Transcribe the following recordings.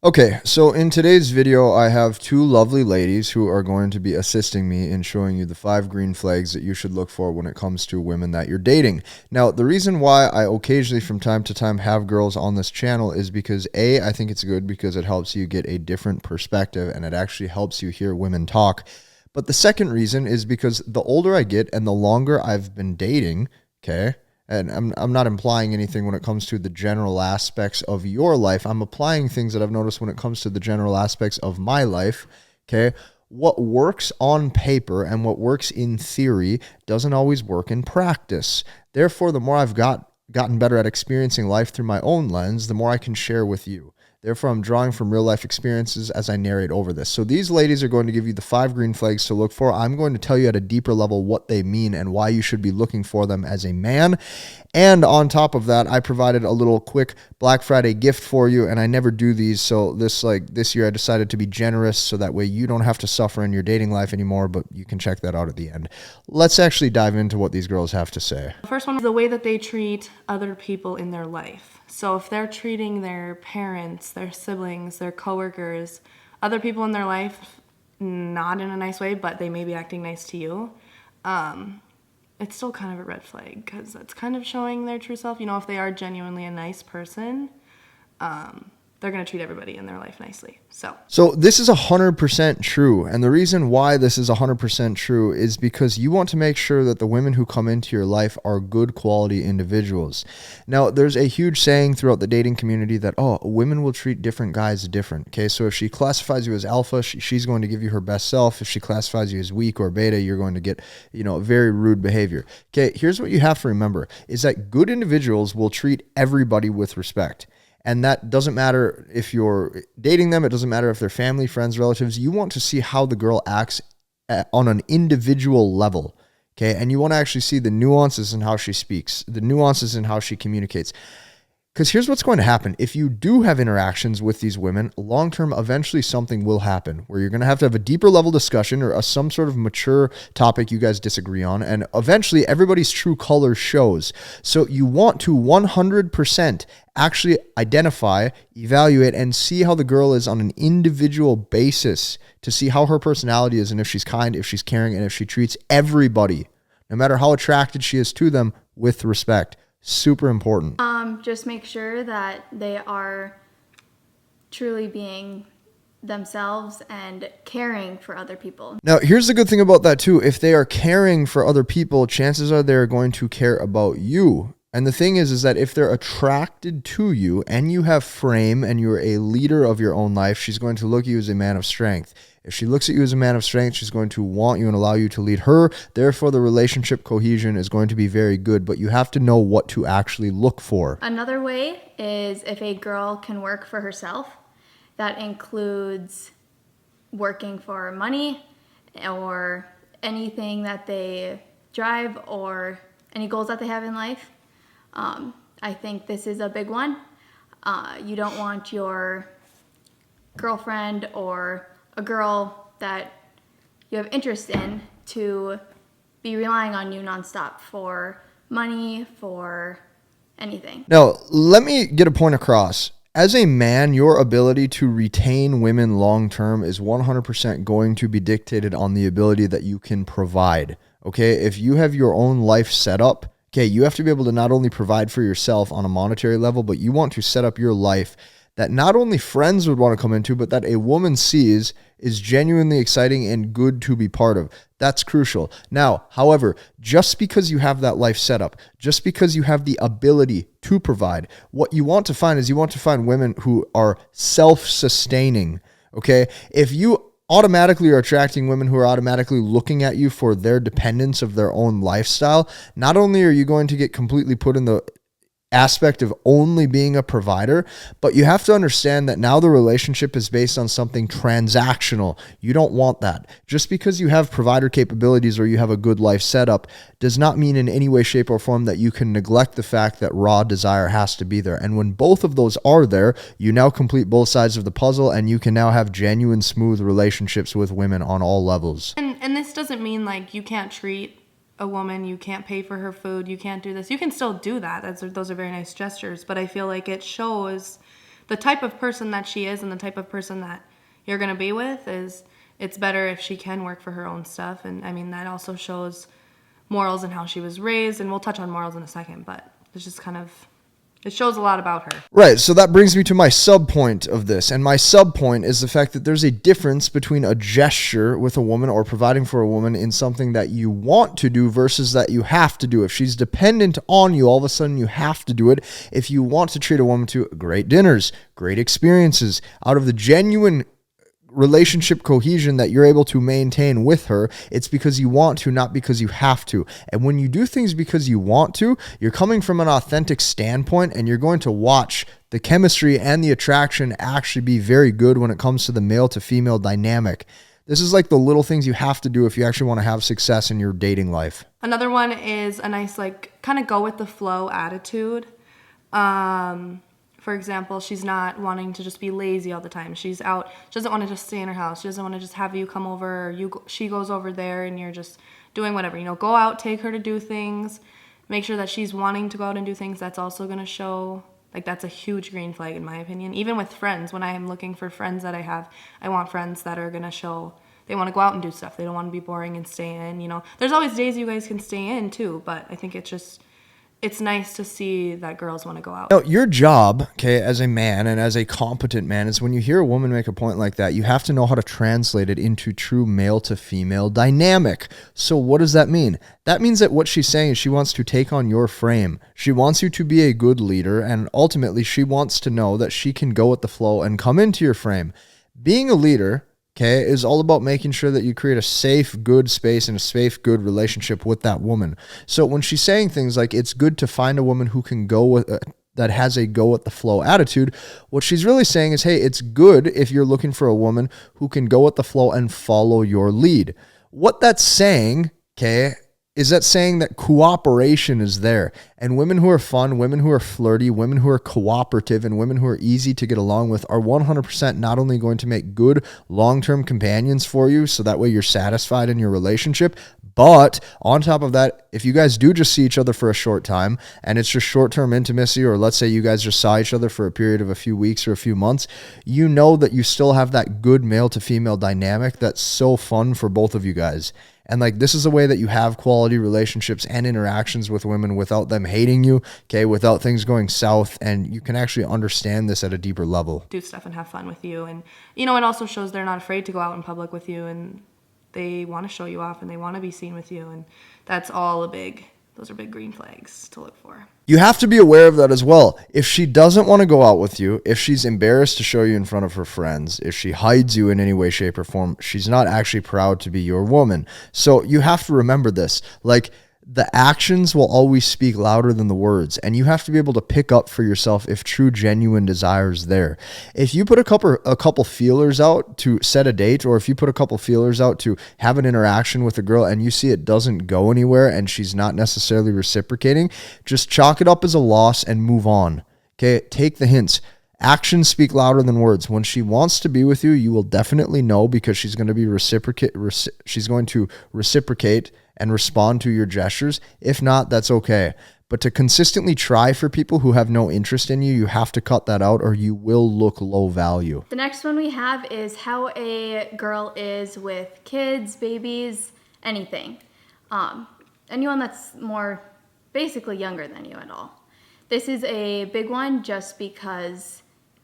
Okay, so in today's video, I have two lovely ladies who are going to be assisting me in showing you the 5 green flags that you should look for when it comes to women that you're dating. Now, the reason why I occasionally from time to time have girls on this channel is because A, I think it's good because it helps you get a different perspective and it actually helps you hear women talk. But the second reason is because the older I get and the longer I've been dating, okay, and I'm not implying anything when it comes to the general aspects of your life. I'm applying things that I've noticed when it comes to the general aspects of my life. Okay. What works on paper and what works in theory doesn't always work in practice. Therefore, the more I've gotten better at experiencing life through my own lens, the more I can share with you. Therefore, I'm drawing from real life experiences as I narrate over this. So these ladies are going to give you the 5 green flags to look for. I'm going to tell you at a deeper level what they mean and why you should be looking for them as a man. And on top of that, I provided a little quick Black Friday gift for you, and I never do these. So this year I decided to be generous so that way you don't have to suffer in your dating life anymore, but you can check that out at the end. Let's actually dive into what these girls have to say. The first one is the way that they treat other people in their life. So if they're treating their parents, their siblings, their coworkers, other people in their life, not in a nice way, but they may be acting nice to you, it's still kind of a red flag because that's kind of showing their true self. You know, if they are genuinely a nice person, they're going to treat everybody in their life nicely. So this is 100% true. And the reason why this is 100% true is because you want to make sure that the women who come into your life are good quality individuals. Now, there's a huge saying throughout the dating community that, women will treat different guys different. Okay, so if she classifies you as alpha, she's going to give you her best self. If she classifies you as weak or beta, you're going to get, very rude behavior. Okay, here's what you have to remember is that good individuals will treat everybody with respect. And that doesn't matter if you're dating them. It doesn't matter if they're family, friends, relatives. You want to see how the girl acts on an individual level. Okay. And you want to actually see the nuances in how she speaks, the nuances in how she communicates. Because here's what's going to happen. If you do have interactions with these women, long-term, eventually something will happen where you're going to have a deeper level discussion or some sort of mature topic you guys disagree on. And eventually everybody's true color shows. So you want to 100% actually identify, evaluate, and see how the girl is on an individual basis to see how her personality is and if she's kind, if she's caring, and if she treats everybody, no matter how attracted she is to them, with respect. Super important. Just make sure that they are truly being themselves and caring for other people. Now, here's the good thing about that too. If they are caring for other people, chances are they're going to care about you. And the thing is that if they're attracted to you and you have frame and you're a leader of your own life, she's going to look at you as a man of strength. If she looks at you as a man of strength, she's going to want you and allow you to lead her. Therefore, the relationship cohesion is going to be very good, but you have to know what to actually look for. Another way is if a girl can work for herself. That includes working for money or anything that they drive or any goals that they have in life. I think this is a big one. You don't want your girlfriend or a girl that you have interest in to be relying on you nonstop for money, for anything. Now, let me get a point across. As a man, your ability to retain women long-term is 100% going to be dictated on the ability that you can provide. Okay, if you have your own life set up, okay, you have to be able to not only provide for yourself on a monetary level, but you want to set up your life that not only friends would want to come into, but that a woman sees is genuinely exciting and good to be part of. That's crucial. Now, however, just because you have that life set up, just because you have the ability to provide, what you want to find is you want to find women who are self-sustaining, okay? If you automatically are attracting women who are automatically looking at you for their dependence of their own lifestyle, not only are you going to get completely put in the aspect of only being a provider, but you have to understand that now the relationship is based on something transactional. You don't want that. Just because you have provider capabilities or you have a good life setup does not mean in any way, shape, or form that you can neglect the fact that raw desire has to be there. And when both of those are there, you now complete both sides of the puzzle and you can now have genuine, smooth relationships with women on all levels. And this doesn't mean like you can't treat a woman, you can't pay for her food, you can't do this. You can still do that. Those are very nice gestures, but I feel like it shows the type of person that she is and the type of person that you're going to be with it's better if she can work for her own stuff. And I mean, that also shows morals and how she was raised, and we'll touch on morals in a second, but it's just kind of, it shows a lot about her. Right, so that brings me to my sub-point of this, and my sub-point is the fact that there's a difference between a gesture with a woman or providing for a woman in something that you want to do versus that you have to do. If she's dependent on you, all of a sudden you have to do it. If you want to treat a woman to great dinners, great experiences, out of the genuine relationship cohesion that you're able to maintain with her, it's because you want to, not because you have to. And when you do things because you want to, you're coming from an authentic standpoint, and you're going to watch the chemistry and the attraction actually be very good when it comes to the male to female dynamic. This is like the little things you have to do if you actually want to have success in your dating life. Another one is a nice, like, kind of go with the flow attitude. For example, she's not wanting to just be lazy all the time. She's out. She doesn't want to just stay in her house. She doesn't want to just have you come over, or she goes over there and you're just doing whatever. Go out, take her to do things. Make sure that she's wanting to go out and do things. That's also going to show, like, that's a huge green flag in my opinion. Even with friends, when I am looking for friends that I have, I want friends that are going to show they want to go out and do stuff. They don't want to be boring and stay in, There's always days you guys can stay in too, but I think it's nice to see that girls want to go out. Now, your job, okay, as a man and as a competent man, is when you hear a woman make a point like that, you have to know how to translate it into true male to female dynamic. So what does that mean? That means that what she's saying is she wants to take on your frame. She wants you to be a good leader, and ultimately she wants to know that she can go with the flow and come into your frame. Being a leader, okay, is all about making sure that you create a safe, good space and a safe, good relationship with that woman. So when she's saying things like it's good to find a woman who can go with, that has a go with the flow attitude, what she's really saying is, hey, it's good if you're looking for a woman who can go with the flow and follow your lead. What that's saying, okay, is that saying that cooperation is there. And women who are fun, women who are flirty, women who are cooperative, and women who are easy to get along with are 100% not only going to make good long-term companions for you, so that way you're satisfied in your relationship, but on top of that, if you guys do just see each other for a short time and it's just short-term intimacy, or let's say you guys just saw each other for a period of a few weeks or a few months, you know that you still have that good male to female dynamic that's so fun for both of you guys. And like, this is a way that you have quality relationships and interactions with women without them hating you, okay, without things going south, and you can actually understand this at a deeper level. Do stuff and have fun with you. And, it also shows they're not afraid to go out in public with you, and they want to show you off and they want to be seen with you. And that's all those are big green flags to look for. You have to be aware of that as well. If she doesn't want to go out with you, if she's embarrassed to show you in front of her friends, if she hides you in any way, shape, or form, she's not actually proud to be your woman. So you have to remember this. Like, the actions will always speak louder than the words, and you have to be able to pick up for yourself if true, genuine desire is there. If you put a couple feelers out to set a date, or if you put a couple feelers out to have an interaction with a girl and you see it doesn't go anywhere and she's not necessarily reciprocating, just chalk it up as a loss and move on. Okay, take the hints. Actions speak louder than words. When she wants to be with you, you will definitely know, because she's going to be she's going to reciprocate and respond to your gestures. If not, that's okay. But to consistently try for people who have no interest in you, you have to cut that out, or you will look low value. The next one we have is how a girl is with kids, babies, anything. Anyone that's more basically younger than you at all. This is a big one just because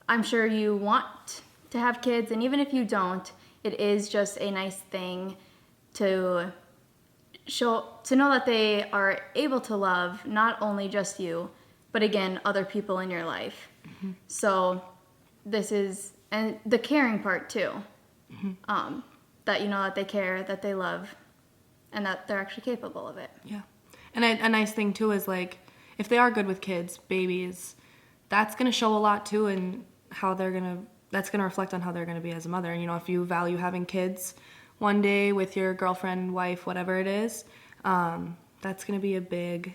I'm sure you want to have kids, and even if you don't, it is just a nice thing to know that they are able to love not only just you, but again, other people in your life. Mm-hmm. So this is, and the caring part too, mm-hmm. That that they care, that they love, and that they're actually capable of it. Yeah. And a nice thing too is, like, if they are good with kids, babies, that's going to show a lot too, and that's going to reflect on how they're going to be as a mother. And, if you value having kids one day with your girlfriend, wife, whatever it is, that's going to be a big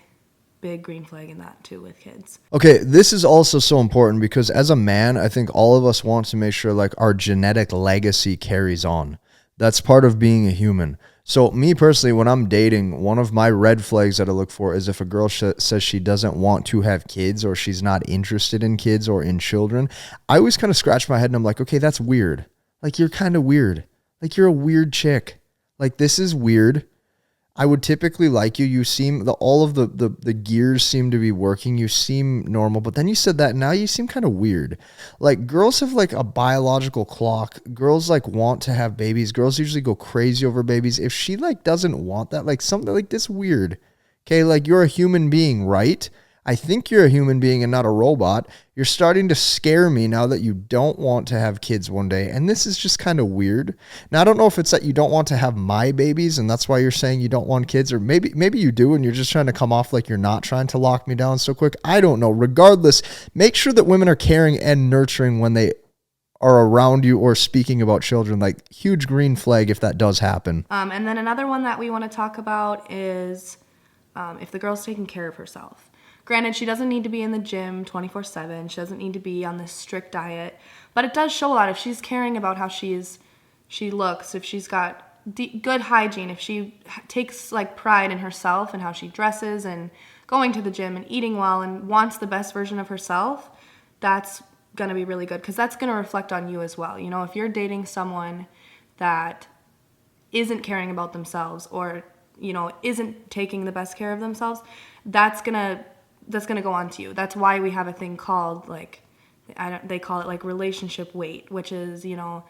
green flag in that too with kids. Okay, this is also so important, because as a man, I think all of us want to make sure like our genetic legacy carries on. That's part of being a human. So me personally, when I'm dating, one of my red flags that I look for is if a girl says she doesn't want to have kids or she's not interested in kids or in children. I always kind of scratch my head and I'm like, okay, that's weird. Like, you're kind of weird. Like, you're a weird chick. Like, this is weird. I would typically like you. You seem, all of the gears seem to be working. You seem normal, but then you said that now you seem kind of weird. Like, girls have like a biological clock. Girls like want to have babies. Girls usually go crazy over babies. If she like doesn't want that, like something like this weird. Okay, like, you're a human being, right? I think you're a human being and not a robot. You're starting to scare me now that you don't want to have kids one day. And this is just kind of weird. Now, I don't know if it's that you don't want to have my babies and that's why you're saying you don't want kids, or maybe you do and you're just trying to come off like you're not trying to lock me down so quick. I don't know. Regardless, make sure that women are caring and nurturing when they are around you or speaking about children. Like, huge green flag if that does happen. And then another one that we want to talk about is if the girl's taking care of herself. Granted, she doesn't need to be in the gym 24/7. She doesn't need to be on this strict diet. But it does show a lot if she's caring about how she looks, if she's got good hygiene, if she takes like pride in herself and how she dresses and going to the gym and eating well and wants the best version of herself, that's going to be really good because that's going to reflect on you as well. You know, if you're dating someone that isn't caring about themselves or, you know, isn't taking the best care of themselves, that's going to go on to you. That's why we have a thing called, like, they call it like relationship weight, which is, you know,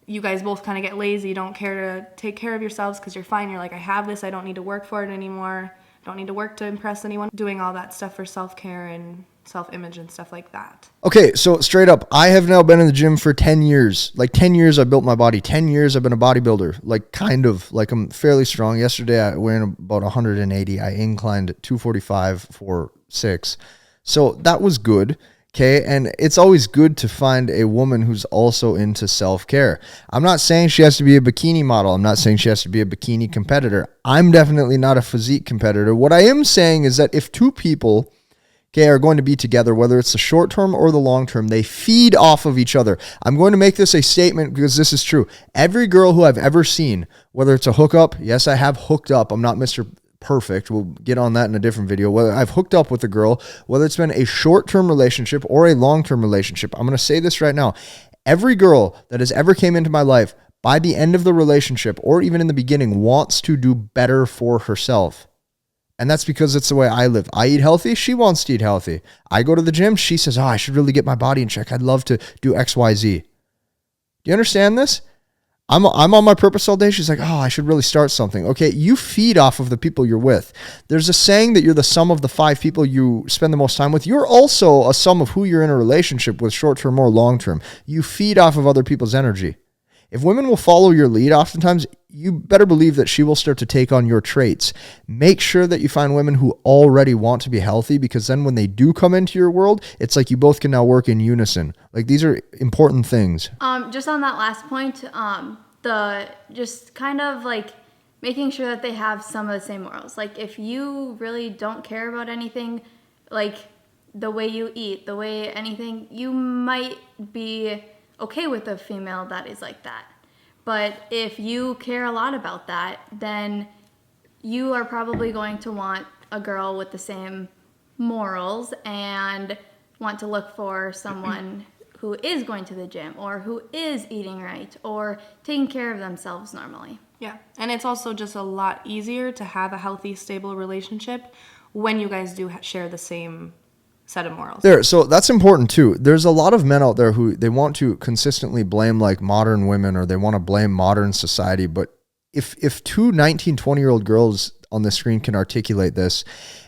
you guys both kind of get lazy, don't care to take care of yourselves because you're fine. You're like, I have this, I don't need to work for it anymore. I don't need to work to impress anyone. Doing all that stuff for self-care and self-image and stuff like that. Okay, so straight up, I have now been in the gym for 10 years. Like 10 years I built my body. 10 years I've been a bodybuilder. Like, kind of, like, I'm fairly strong. Yesterday I weighed about 180. I inclined 245 for 6. So that was good. Okay, and it's always good to find a woman who's also into self-care. I'm not saying she has to be a bikini model. I'm not saying she has to be a bikini competitor. I'm definitely not a physique competitor. What I am saying is that if two people, okay, are going to be together, whether it's the short term or the long term, they feed off of each other. I'm going to make this a statement because this is true. Every girl who I've ever seen, whether it's a hookup, yes, I have hooked up. I'm not Mr. Perfect. We'll get on that in a different video. Whether I've hooked up with a girl, whether it's been a short-term relationship or a long-term relationship, I'm going to say this right now. Every girl that has ever came into my life, by the end of the relationship or even in the beginning, wants to do better for herself. And that's because it's the way I live. I eat healthy. She wants to eat healthy. I go to the gym. She says, I should really get my body in check. I'd love to do X, Y, Z. Do you understand this? I'm on my purpose all day. She's like, I should really start something. Okay, you feed off of the people you're with. There's a saying that you're the sum of the 5 people you spend the most time with. You're also a sum of who you're in a relationship with, short-term or long-term. You feed off of other people's energy. If women will follow your lead, oftentimes, you better believe that she will start to take on your traits. Make sure that you find women who already want to be healthy, because then when they do come into your world, it's like you both can now work in unison. Like, these are important things. Just on that last point, the just kind of like making sure that they have some of the same morals. Like, if you really don't care about anything, like the way you eat, the way anything, you might be okay with a female that is like that. But if you care a lot about that, then you are probably going to want a girl with the same morals and want to look for someone who is going to the gym or who is eating right or taking care of themselves normally. Yeah, and it's also just a lot easier to have a healthy, stable relationship when you guys do share the same set of morals. So that's important too. There's a lot of men out there who they want to consistently blame like modern women, or they want to blame modern society. But if two 19, 20-year-old girls on the screen can articulate this,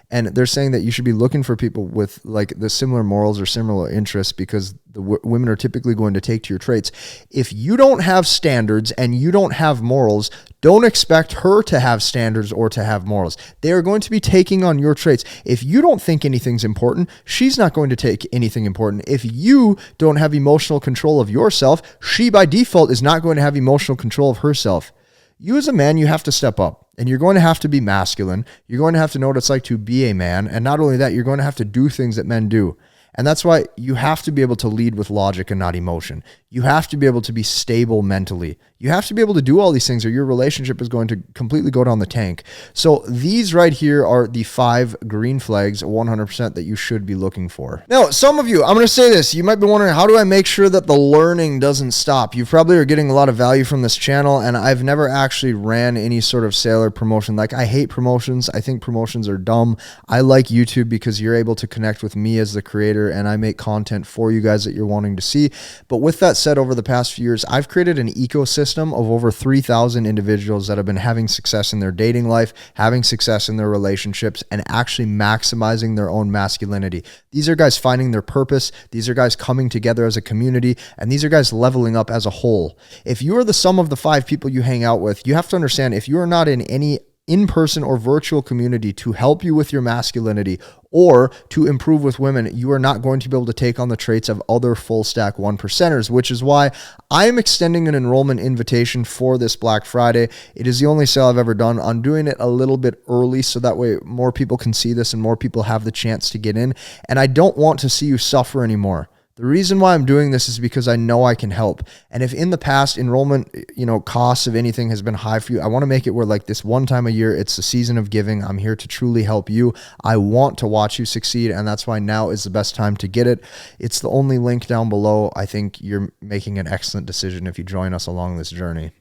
and they're saying that you should be looking for people with like the similar morals or similar interests, because the women are typically going to take to your traits. If you don't have standards and you don't have morals, don't expect her to have standards or to have morals. They are going to be taking on your traits. If you don't think anything's important, she's not going to take anything important. If you don't have emotional control of yourself, she by default is not going to have emotional control of herself. You as a man, you have to step up, and you're going to have to be masculine. You're going to have to know what it's like to be a man. And not only that, you're going to have to do things that men do. And that's why you have to be able to lead with logic and not emotion. You have to be able to be stable mentally. You have to be able to do all these things or your relationship is going to completely go down the tank. So these right here are the 5 green flags 100% that you should be looking for. Now, some of you, I'm going to say this, you might be wondering, how do I make sure that the learning doesn't stop? You probably are getting a lot of value from this channel, and I've never actually ran any sort of sale or promotion. Like, I hate promotions. I think promotions are dumb. I like YouTube because you're able to connect with me as the creator, and I make content for you guys that you're wanting to see. But with that said, over the past few years, I've created an ecosystem of over 3,000 individuals that have been having success in their dating life, having success in their relationships, and actually maximizing their own masculinity. These are guys finding their purpose. These are guys coming together as a community, and these are guys leveling up as a whole. If you are the sum of the 5 people you hang out with, you have to understand, if you are not in any in-person or virtual community to help you with your masculinity or to improve with women, you are not going to be able to take on the traits of other full stack 1%ers, which is why I am extending an enrollment invitation for this Black Friday. It is the only sale I've ever done. I'm doing it a little bit early so that way more people can see this and more people have the chance to get in. And I don't want to see you suffer anymore. The reason why I'm doing this is because I know I can help. And if in the past enrollment, costs of anything has been high for you, I want to make it where like this one time a year, it's the season of giving. I'm here to truly help you. I want to watch you succeed. And that's why now is the best time to get it. It's the only link down below. I think you're making an excellent decision if you join us along this journey.